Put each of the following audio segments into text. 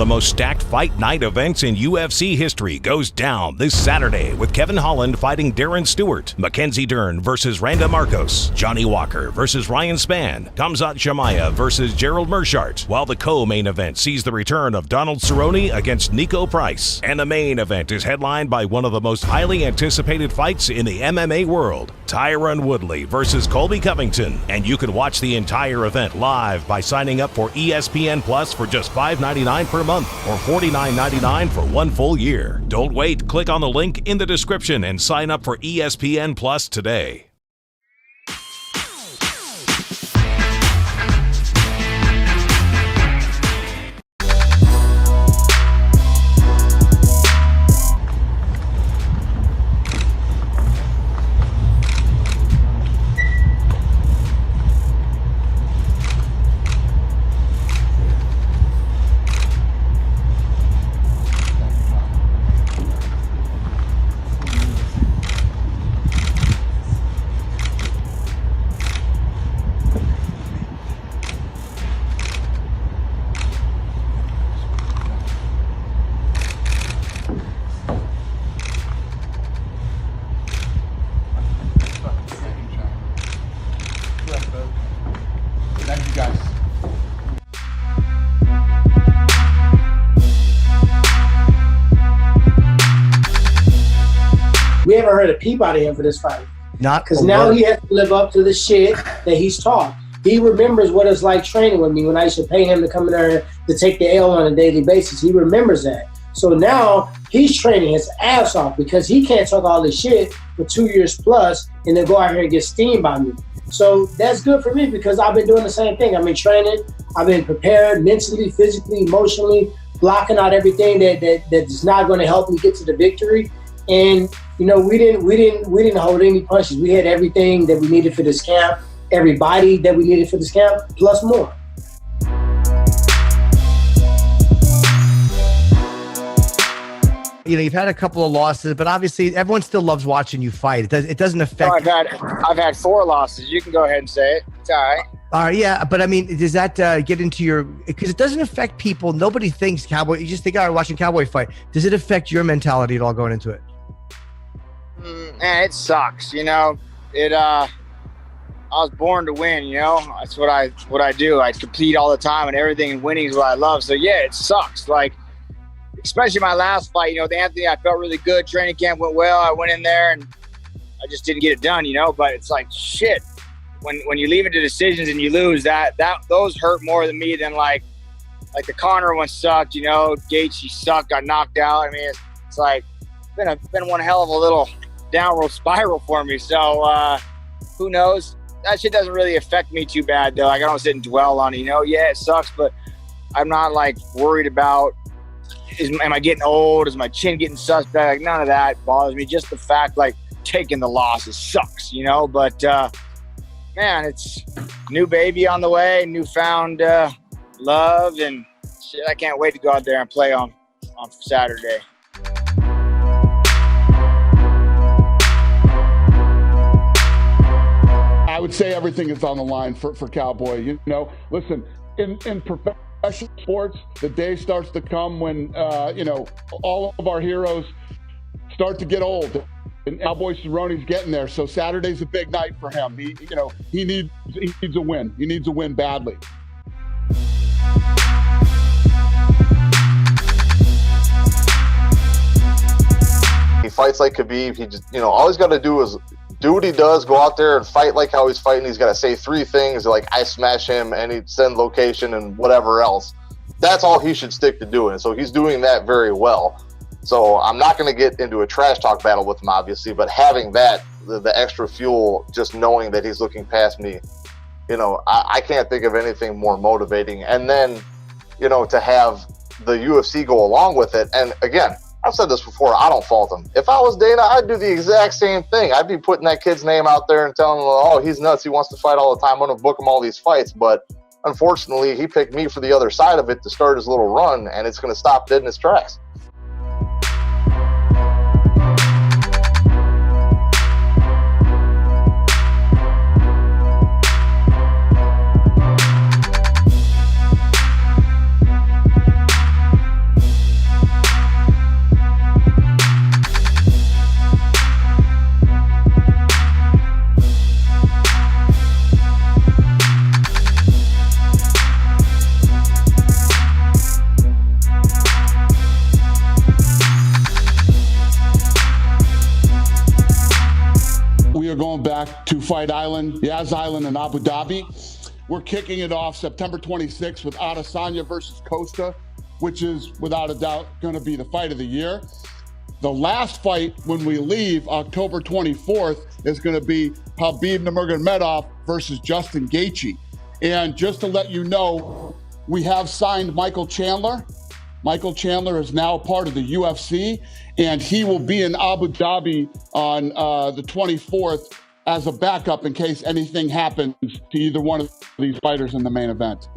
the most stacked fight night events in UFC history goes down this Saturday with Kevin Holland fighting Darren Stewart, Mackenzie Dern versus Randa Marcos, Johnny Walker versus Ryan Spann, Khamzat Chimaev versus Gerald Meerschaert, while the co-main event sees the return of Donald Cerrone against Nico Price. And the main event is headlined by one of the most highly anticipated fights in the MMA world, Tyron Woodley versus Colby Covington. And you can watch the entire event live by signing up for ESPN Plus for just $5.99 per month or $49.99 for 1 full year. Don't wait. Click on the link in the description and sign up for ESPN Plus today. Thank you, guys. We haven't heard a peep out of him for this fight. Not because now he has to live up to the shit that he's taught. He remembers what it's like training with me when I used to pay him to come in there to take the L on a daily basis. He remembers that. So now he's training his ass off because he can't talk all this shit for 2 years plus and then go out here and get steamed by me. So that's good for me because I've been doing the same thing. I've been training. I've been prepared mentally, physically, emotionally, blocking out everything that is not going to help me get to the victory. And you know, we didn't hold any punches. We had everything that we needed for this camp, everybody that we needed for this camp, plus more. You know, you've had a couple of losses, but obviously everyone still loves watching you fight. It doesn't affect. No, I've had 4 losses. You can go ahead and say it. It's all right. All right, yeah, but I mean, does that get into your? Because it doesn't affect people. Nobody thinks cowboy. You just think, all right, watching cowboy fight. Does it affect your mentality at all going into it? Man, it sucks. You know, I was born to win. You know, that's what I do. I compete all the time, and everything. And winning is what I love. So yeah, it sucks. Like, especially my last fight. You know, with Anthony, I felt really good. Training camp went well. I went in there and I just didn't get it done. You know, but it's like shit. When you leave it to decisions and you lose, those hurt more than me than like the Conor one sucked. You know, Gaethje sucked, got knocked out. I mean, it's like been one hell of a little downward spiral for me. So who knows? That shit doesn't really affect me too bad though. Like I don't sit and dwell on it. You know, yeah, it sucks, but I'm not like worried about am I getting old? Is my chin getting suspect? Like none of that bothers me. Just the fact like taking the losses sucks. You know, but. Man, it's new baby on the way, newfound love, and shit, I can't wait to go out there and play on Saturday. I would say everything is on the line for Cowboy. You know, listen, in professional sports, the day starts to come when, you know, all of our heroes start to get old. And Cowboy Cerrone's getting there, so Saturday's a big night for him. He needs a win. He needs a win badly. He fights like Khabib. He just, you know, all he's got to do is do what he does. Go out there and fight like how he's fighting. He's got to say 3 things like I smash him, and he'd send location and whatever else. That's all he should stick to doing. So he's doing that very well. So I'm not going to get into a trash talk battle with him, obviously, but having that, the extra fuel, just knowing that he's looking past me, you know, I can't think of anything more motivating. And then, you know, to have the UFC go along with it. And again, I've said this before, I don't fault him. If I was Dana, I'd do the exact same thing. I'd be putting that kid's name out there and telling him, oh, he's nuts. He wants to fight all the time. I'm going to book him all these fights. But unfortunately, he picked me for the other side of it to start his little run, and it's going to stop dead in its tracks. traveled back to Fight Island, Yas Island in Abu Dhabi. We're kicking it off September 26th with Adesanya versus Costa, which is without a doubt going to be the fight of the year. The last fight when we leave, October 24th, is going to be Khabib Nurmagomedov versus Justin Gaethje. And just to let you know, we have signed Michael Chandler. Michael Chandler is now part of the UFC, and he will be in Abu Dhabi on the 24th as a backup in case anything happens to either one of these fighters in the main event.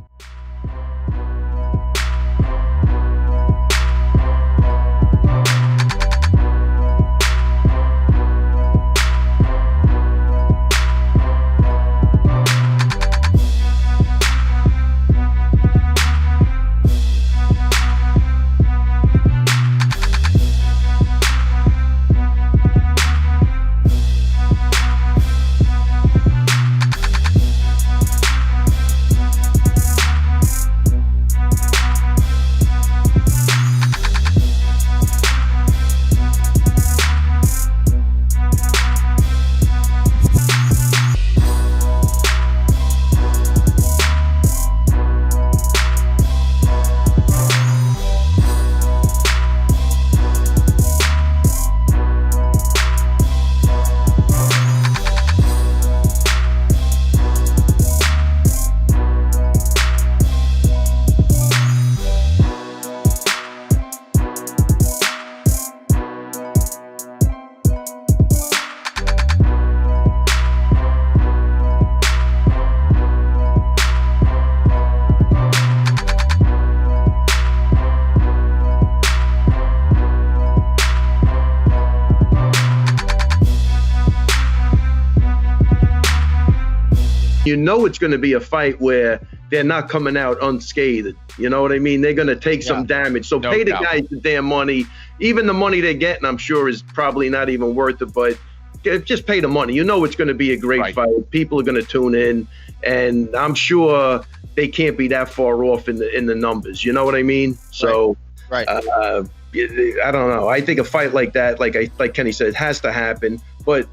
You know it's going to be a fight where they're not coming out unscathed. You know what I mean? They're going to take some damage. So pay the guys the damn money. Even the money they're getting, I'm sure, is probably not even worth it. But just pay the money. You know it's going to be a great fight. People are going to tune in. And I'm sure they can't be that far off in the numbers. You know what I mean? So I don't know. I think a fight like that, like Kenny said, has to happen. But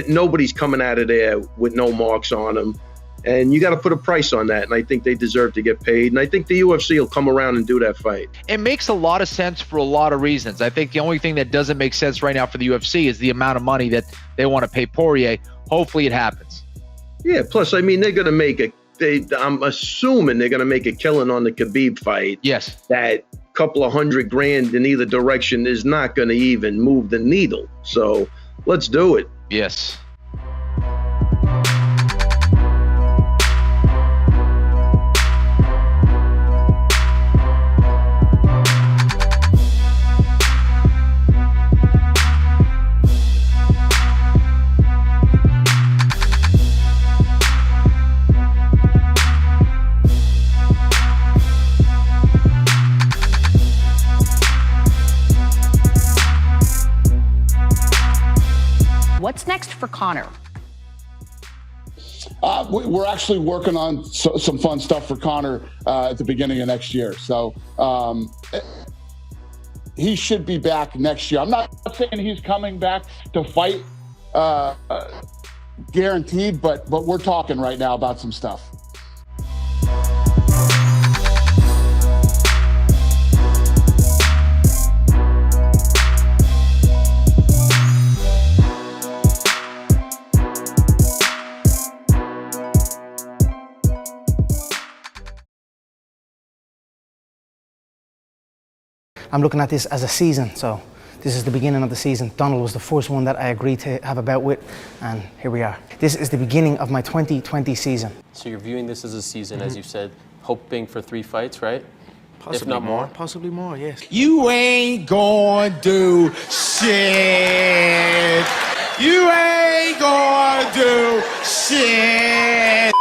nobody's coming out of there with no marks on them. And you got to put a price on that. And I think they deserve to get paid. And I think the UFC will come around and do that fight. It makes a lot of sense for a lot of reasons. I think the only thing that doesn't make sense right now for the UFC is the amount of money that they want to pay Poirier. Hopefully it happens. Yeah, plus, I mean, they're going to make I'm assuming they're going to make a killing on the Khabib fight. Yes. That couple of $100,000 in either direction is not going to even move the needle. So let's do it. Yes. What's next for Conor? We're actually working on some fun stuff for Conor at the beginning of next year. So he should be back next year. I'm not saying he's coming back to fight guaranteed, but we're talking right now about some stuff. I'm looking at this as a season, so this is the beginning of the season. Donald was the first one that I agreed to have a bout with, and here we are. This is the beginning of my 2020 season. So you're viewing this as a season, as you said, hoping for 3 fights, right? Possibly if not more. Possibly more, yes. You ain't gonna do shit. You ain't gonna do shit.